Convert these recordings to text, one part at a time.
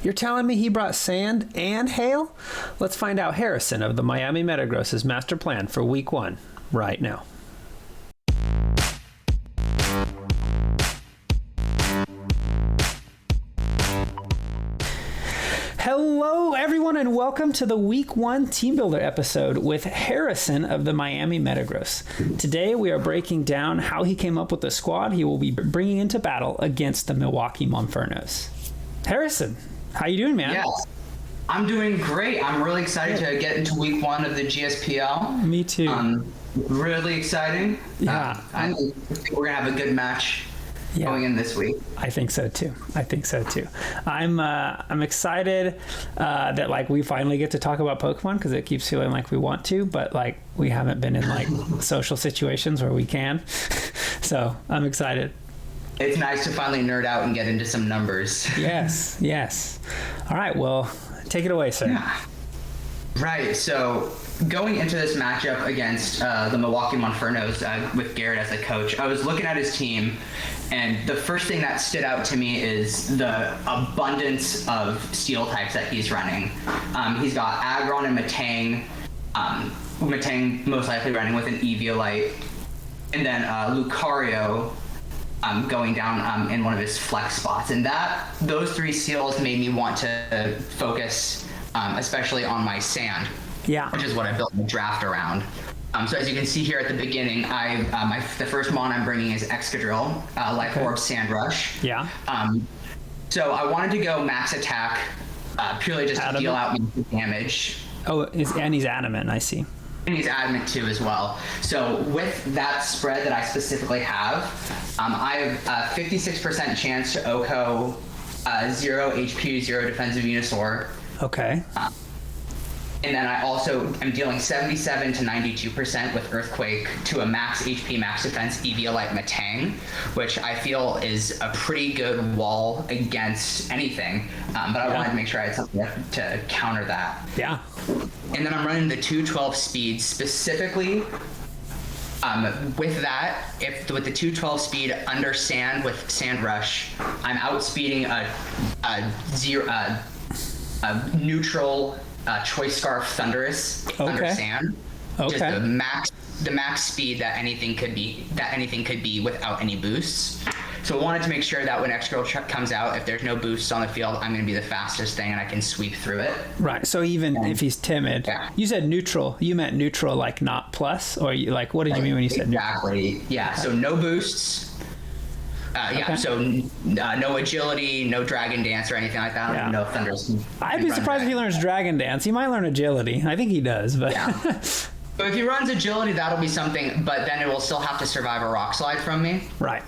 You're telling me he brought sand and hail? Let's find out Harrison of the Miami Metagross' master plan for week 1 right now. Hello, everyone, and welcome to the Week 1 Team Builder episode with Harrison of the Miami Metagross. Today, we are breaking down how he came up with the squad he will be bringing into battle against the Milwaukee Monfernos. Harrison, how you doing, man? Yes, I'm doing great. I'm really excited to get into Week 1 of the GSPL. Me too. Really exciting. Yeah. I think we're going to have a good match. Yeah. Going in this week. I think so too. I'm excited that like we finally get to talk about Pokemon because it keeps feeling like we want to, but like we haven't been in like social situations where we can. So I'm excited. It's nice to finally nerd out and get into some numbers. Yes. All right. Well, take it away, sir. Yeah. Right. So going into this matchup against the Milwaukee Monfernos with Garrett as the coach, I was looking at his team, and the first thing that stood out to me is the abundance of steel types that he's running. He's got Aggron and Metang. Metang most likely running with an Eviolite, and then Lucario going down in one of his flex spots. And those three seals made me want to focus especially on my sand. Yeah. Which is what I built the draft around. So as you can see here at the beginning, the first mon I'm bringing is Excadrill, Life Orb Sand Rush. Yeah. So I wanted to go max attack, purely just to deal out damage. Oh, and he's adamant, I see. And he's adamant too as well. So with that spread that I specifically have, I have a 56% chance to OHKO 0 HP, 0 defensive Venusaur. Okay. And then I also am dealing 77 to 92% with Earthquake to a max HP, max defense Eviolite Metang, which I feel is a pretty good wall against anything. But I wanted to make sure I had something to counter that. Yeah. And then I'm running the 212 speed specifically. With that, with the 212 speed under Sand with Sand Rush, I'm outspeeding a neutral Choice Scarf Thunderous under Sand. Okay. Just the max speed that anything could be without any boosts. So I wanted to make sure that when Excadrill comes out, if there's no boosts on the field, I'm going to be the fastest thing and I can sweep through it. Right. So even if he's timid, you said neutral. You meant neutral, like not plus, or you, like what did you mean when you said neutral? Exactly. Yeah. So no boosts. So no agility, no Dragon Dance or anything like that. I don't even know if Thunderous. I'd be surprised if he learns Dragon Dance. He might learn agility. I think he does, but. Yeah. So if he runs agility, that'll be something, but then it will still have to survive a Rock Slide from me. Right.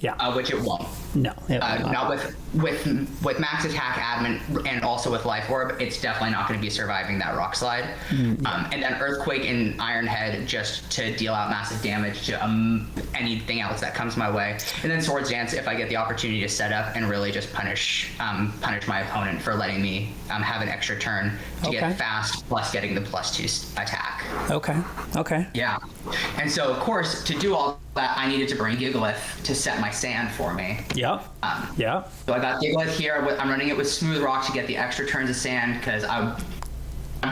Yeah. Which it won't. No. It will not with max attack adamant and also with Life Orb, it's definitely not going to be surviving that Rock Slide. And then Earthquake and Iron Head just to deal out massive damage to anything else that comes my way. And then Swords Dance if I get the opportunity to set up and really just punish my opponent for letting me have an extra turn to get fast plus getting the +2 attack. Okay. Yeah. And so of course to do all that I needed to bring Gigalith to set my sand for me. Yep. So I got Gigalith here. I'm running it with Smooth Rock to get the extra turns of sand because I'm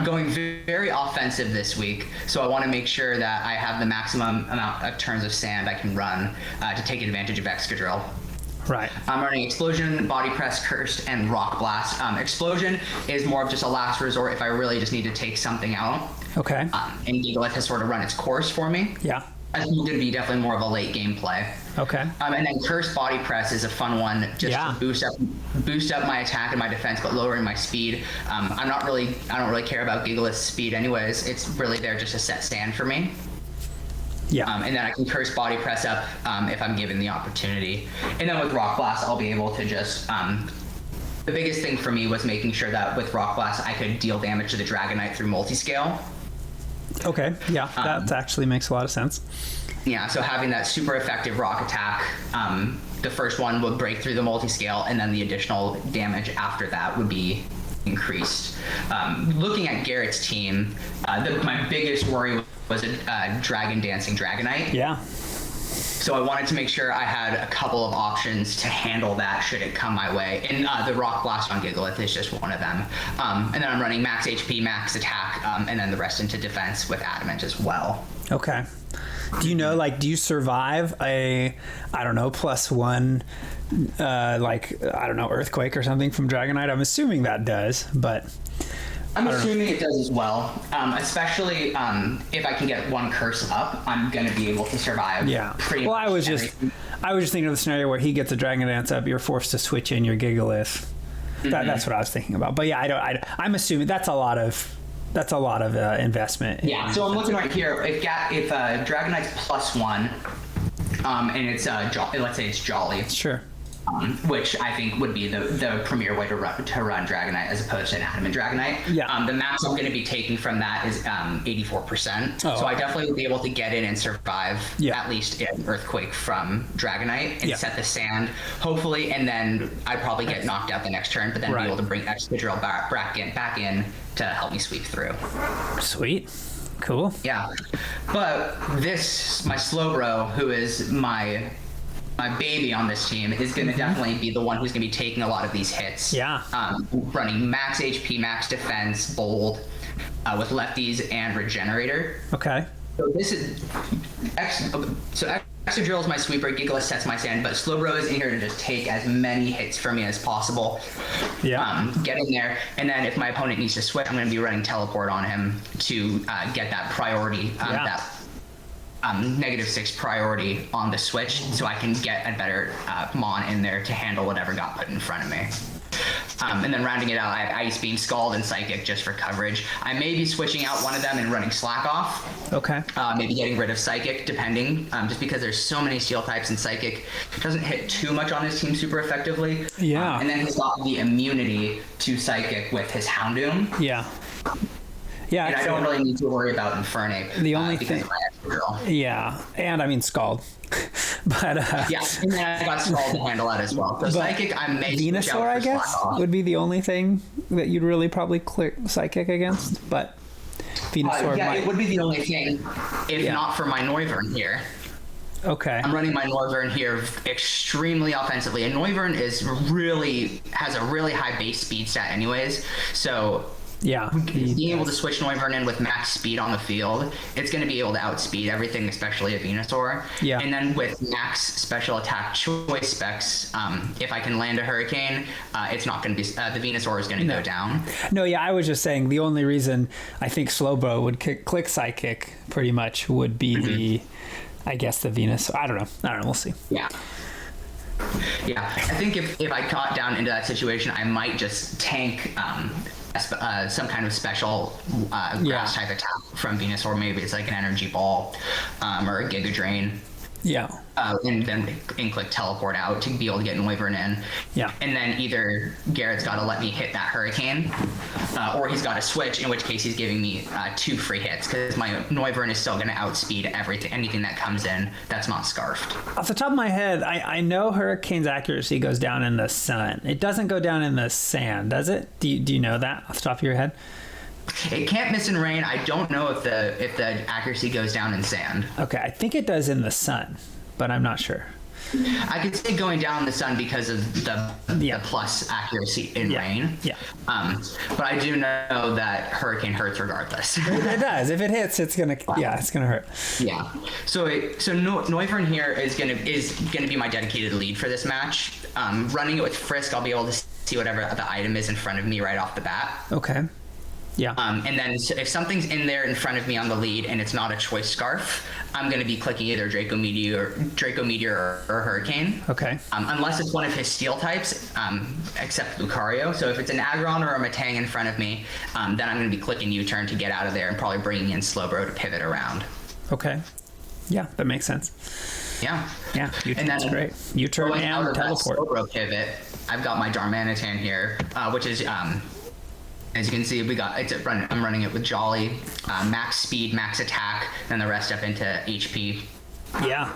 going very offensive this week. So I want to make sure that I have the maximum amount of turns of sand I can run to take advantage of Excadrill. Right. I'm running Explosion, Body Press, Cursed, and Rock Blast. Explosion is more of just a last resort if I really just need to take something out. Okay. And Gigalith has sort of run its course for me. Yeah. I think it's going to be definitely more of a late game play. Okay. And then Cursed Body Press is a fun one just to boost up my attack and my defense, but lowering my speed. I don't really care about Gigalith's speed anyways. It's really there just to set stand for me. Yeah. And then I can Cursed Body Press up if I'm given the opportunity. And then with Rock Blast, I'll be able to just the biggest thing for me was making sure that with Rock Blast, I could deal damage to the Dragonite through multiscale. Okay, yeah, that actually makes a lot of sense. Yeah, so having that super effective rock attack, the first one would break through the multiscale, and then the additional damage after that would be increased. Looking at Garrett's team, my biggest worry was a Dragon Dancing Dragonite. Yeah. So I wanted to make sure I had a couple of options to handle that should it come my way. And the Rock Blast on Gigalith is just one of them. And then I'm running max HP, max attack, and then the rest into defense with Adamant as well. Okay. Do you know, like, do you survive a, I don't know, +1, Earthquake or something from Dragonite? I'm assuming that does, but... I'm assuming it does as well, especially if I can get one curse up, I'm going to be able to survive. Yeah. Pretty well, much I was just thinking of the scenario where he gets a Dragon Dance up, you're forced to switch in your Gigalith. That's what I was thinking about. But yeah, I'm assuming that's a lot of investment. Yeah. So I'm looking right here. If Dragonite's +1, and it's let's say it's Jolly. Sure. Which I think would be the premier way to run Dragonite as opposed to an Adamant Dragonite. Yeah. The max I'm going to be taking from that is 84%. So I definitely would be able to get in and survive at least an Earthquake from Dragonite and set the sand, hopefully, and then I'd probably get knocked out the next turn, but then be able to bring Excadrill back in to help me sweep through. Sweet. Cool. Yeah. But my Slowbro, who is my baby on this team, is going to definitely be the one who's going to be taking a lot of these hits. Yeah. Running max HP, max defense, bold, with lefties and regenerator. Okay. So this is Excadrill is my sweeper, Gigalith sets my sand, but Slowbro is in here to just take as many hits from me as possible. Yeah. Get in there, and then if my opponent needs to switch, I'm going to be running teleport on him to get that priority, that -6 priority on the switch, so I can get a better Mon in there to handle whatever got put in front of me. And then rounding it out, I have Ice Beam, Scald, and Psychic just for coverage. I may be switching out one of them and running Slack Off. Okay. Maybe getting rid of Psychic, depending, just because there's so many Steel types, and Psychic doesn't hit too much on his team super effectively. Yeah. And then he's got the immunity to Psychic with his Houndoom. Yeah. Yeah, and I don't really need to worry about Infernape. The only thing, yeah, and I mean Scald, but yeah, and then I got Scald to handle that as well. So Psychic, I may Venusaur, I guess, would be the only thing that you'd really probably click Psychic against, but Venusaur. It would be the only thing, if not for my Noivern here. Okay. I'm running my Noivern here extremely offensively, and Noivern has a really high base speed stat, anyways. So. Yeah, being able to switch Noivern in with max speed on the field, it's going to be able to outspeed everything, especially a Venusaur. Yeah. And then with max special attack choice specs, if I can land a Hurricane, it's not going to be the Venusaur is going to go down. No, yeah, I was just saying the only reason I think Slowbro would click Psychic pretty much would be the Venusaur. I don't know. We'll see. Yeah. Yeah, I think if I caught down into that situation, I might just tank some kind of special grass type attack from Venusaur. Maybe it's like an Energy Ball or a Giga Drain. Yeah. And then click teleport out to be able to get Noivern in. Yeah. And then either Garrett's got to let me hit that Hurricane, or he's got to switch, in which case he's giving me 2 free hits, because my Noivern is still going to outspeed anything that comes in that's not Scarfed. Off the top of my head, I know Hurricane's accuracy goes down in the sun. It doesn't go down in the sand, does it? Do you know that off the top of your head? It can't miss in rain. I don't know if the accuracy goes down in sand. Okay, I think it does in the sun, but I'm not sure. I could say going down in the sun because of the plus accuracy in rain. Yeah. But I do know that Hurricane hurts regardless. It does. If it hits, it's gonna hurt. Yeah. So Noivern here is gonna be my dedicated lead for this match. Running it with Frisk, I'll be able to see whatever the item is in front of me right off the bat. Okay. Yeah. And then if something's in there in front of me on the lead and it's not a choice Scarf, I'm going to be clicking either Draco Meteor or Hurricane. Okay. Unless it's one of his Steel types, except Lucario. So if it's an Aggron or a Metang in front of me, then I'm going to be clicking U-turn to get out of there and probably bringing in Slowbro to pivot around. Okay. Yeah, that makes sense. Yeah. Yeah. That's great. U-turn and teleport. Slowbro pivot, I've got my Darmanitan here, which is... as you can see, I'm running it with Jolly, max speed, max attack, and the rest up into HP. Yeah,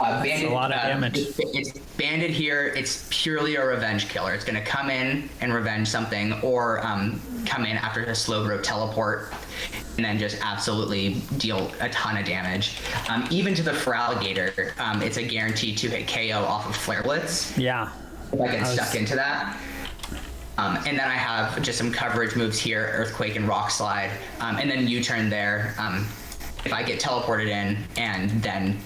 that's a lot of damage. It's banded here. It's purely a revenge killer. It's going to come in and revenge something, or come in after a Slowbro teleport. then just absolutely deal a ton of damage. Even to the Feraligatr, it's a guaranteed 2-hit KO off of Flare Blitz. Yeah. If I get stuck into that. And then I have just some coverage moves here, Earthquake and Rock Slide, and then U-turn there. If I get teleported in and then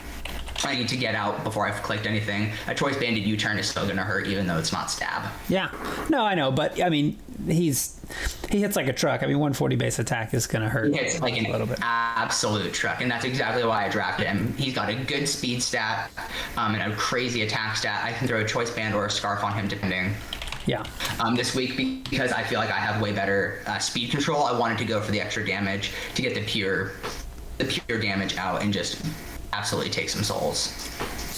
I need to get out before I've clicked anything, a Choice Banded U-turn is still going to hurt even though it's not stab. Yeah. No, I know, but I mean, he hits like a truck. I mean, 140 base attack is going to hurt. He hits like a little bit. Absolute truck, and that's exactly why I drafted him. He's got a good speed stat and a crazy attack stat. I can throw a Choice Band or a Scarf on him depending. Yeah. This week, because I feel like I have way better speed control, I wanted to go for the extra damage to get the pure damage out and just absolutely take some souls.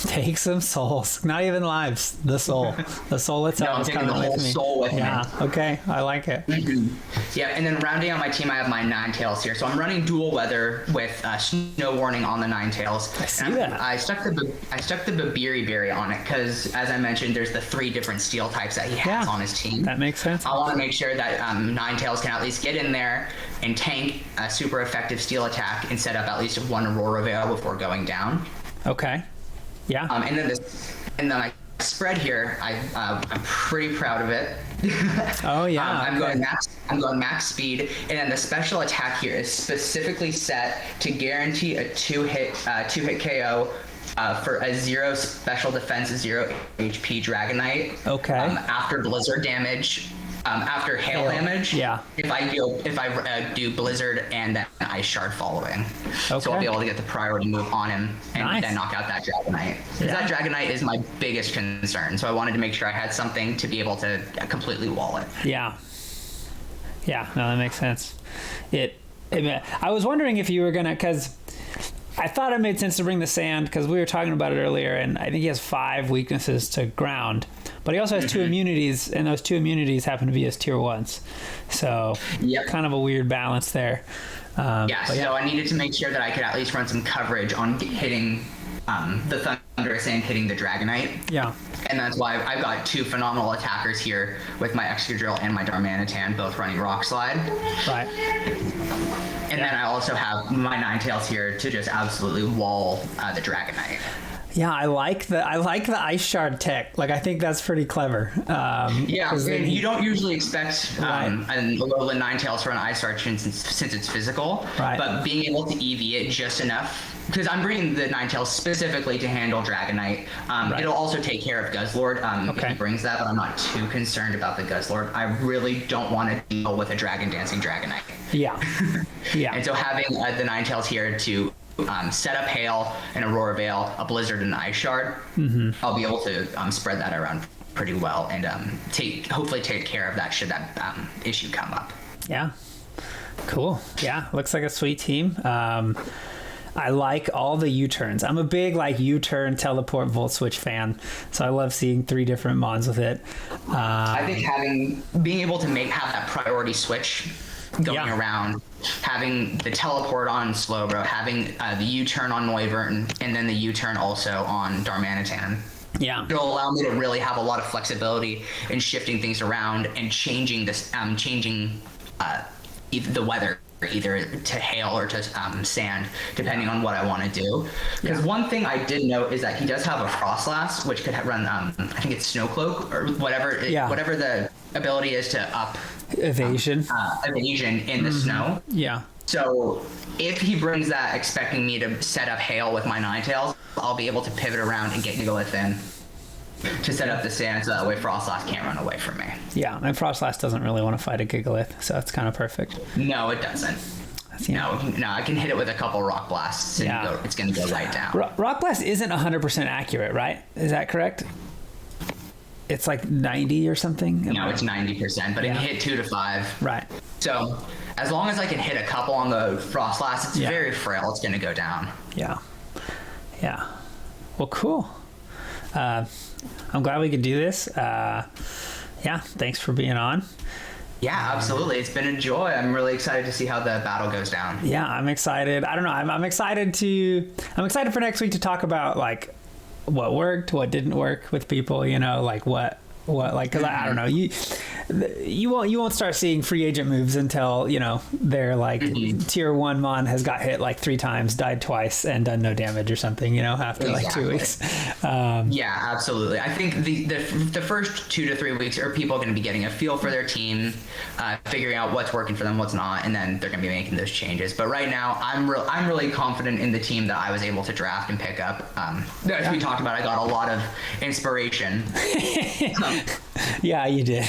Take some souls. Not even lives. The soul. The soul itself. No, I'm taking the whole soul with me. Yeah. Okay. I like it. Mm-hmm. Yeah, and then rounding out my team, I have my NineTales here. So I'm running dual weather with snow warning on the NineTales. I see that. I stuck the Babiri Berry on it because, as I mentioned, there's the 3 different steel types that he has on his team. That makes sense. I want to make sure that NineTales can at least get in there and tank a super effective steel attack and set up at least one Aurora Veil before going down. Okay. Yeah. And then my spread here, I'm pretty proud of it. Oh yeah. I'm going max speed, and then the special attack here is specifically set to guarantee a 2-hit KO for a 0 special defense, 0 HP Dragonite. Okay. After blizzard damage. After hail damage, if I do Blizzard and then Ice Shard following. Okay. So I'll be able to get the priority move on him and then knock out that Dragonite. Because that Dragonite is my biggest concern, so I wanted to make sure I had something to be able to completely wall it. Yeah. Yeah, no, that makes sense. I was wondering if you were going to, because I thought it made sense to bring the sand, because we were talking about it earlier, and I think he has 5 weaknesses to ground. But he also has 2 immunities, and those 2 immunities happen to be his tier 1s. So kind of a weird balance there. So I needed to make sure that I could at least run some coverage on hitting the Thunderous and hitting the Dragonite. Yeah. And that's why I've got 2 phenomenal attackers here with my Excadrill and my Darmanitan, both running Rock Slide. Right. And then I also have my NineTales here to just absolutely wall the Dragonite. Yeah, I like the Ice Shard tech. Like, I think that's pretty clever. You don't usually expect a Alolan NineTales to run Ice Shard since it's physical. Right. But being able to EV it just enough, because I'm bringing the NineTales specifically to handle Dragonite. It'll also take care of Guzzlord if he brings that, but I'm not too concerned about the Guzzlord. I really don't want to deal with a Dragon Dancing Dragonite. Yeah. Yeah. And so having the NineTales here to set up Hail, an Aurora Veil, a Blizzard, and an Ice Shard, I'll be able to spread that around pretty well and hopefully take care of that should that issue come up. Yeah. Cool. Yeah. Looks like a sweet team. I like all the U-turns. I'm a big U-turn teleport volt switch fan, so I love seeing 3 different mons with it. I think being able to have that priority switch going around, having the teleport on Slowbro, having the U-turn on Noivern, and then the U-turn also on Darmanitan. Yeah, it'll allow me to really have a lot of flexibility in shifting things around and changing the weather, either to hail or to sand, depending on what I want to do. Because one thing I did note is that he does have a Frostlass, which could run, I think it's Snow Cloak or whatever the ability is to up evasion in the snow. Yeah. So if he brings that expecting me to set up hail with my NineTales, I'll be able to pivot around and get Gigalith in to set up the sand, so that way Frostlass can't run away from me. Yeah, and Frostlass doesn't really want to fight a Gigalith, so it's kind of perfect. No, it doesn't. No, I can hit it with a couple Rock Blasts and it's going to go right down. Rock Blast isn't 100% accurate, right? Is that correct? It's like 90 or something? No, it's 90%, but it can hit 2 to 5. Right. So as long as I can hit a couple on the Frostlass, it's very frail. It's going to go down. Yeah. Yeah. Well, cool. I'm glad we could do this. Thanks for being on. Yeah, absolutely. It's been a joy. I'm really excited to see how the battle goes down. Yeah, I'm excited. I don't know. I'm excited for next week to talk about what worked, what didn't work with people, what what, like, because I don't know, you won't start seeing free agent moves until, you know, they're like tier 1 mon has got hit like 3 times, died twice, and done no damage or something, you know, after like 2 weeks. Yeah, absolutely. I think the first 2 to 3 weeks are people going to be getting a feel for their team, figuring out what's working for them, what's not, and then they're going to be making those changes. But right now, I'm really confident in the team that I was able to draft and pick up. As we talked about, I got a lot of inspiration. Yeah, you did.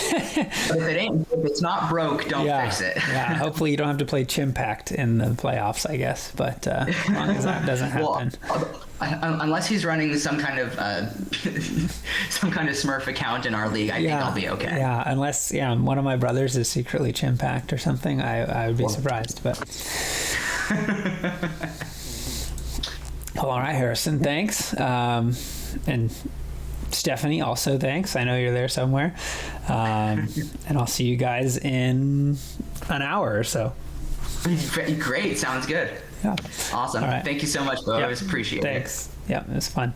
But if it's not broke, don't fix it. Yeah, hopefully you don't have to play Chimpact in the playoffs, I guess. But as long as that doesn't happen. Well, unless he's running some kind of Smurf account in our league, I think I'll be okay. Yeah, unless one of my brothers is secretly Chimpact or something, I would be surprised. But well, all right, Harrison, thanks. And Stephanie, also thanks. I know you're there somewhere. And I'll see you guys in an hour or so. Great. Sounds good. Yeah. Awesome. All right. Thank you so much, Bo. I always appreciate it. Thanks. Yeah, it was fun.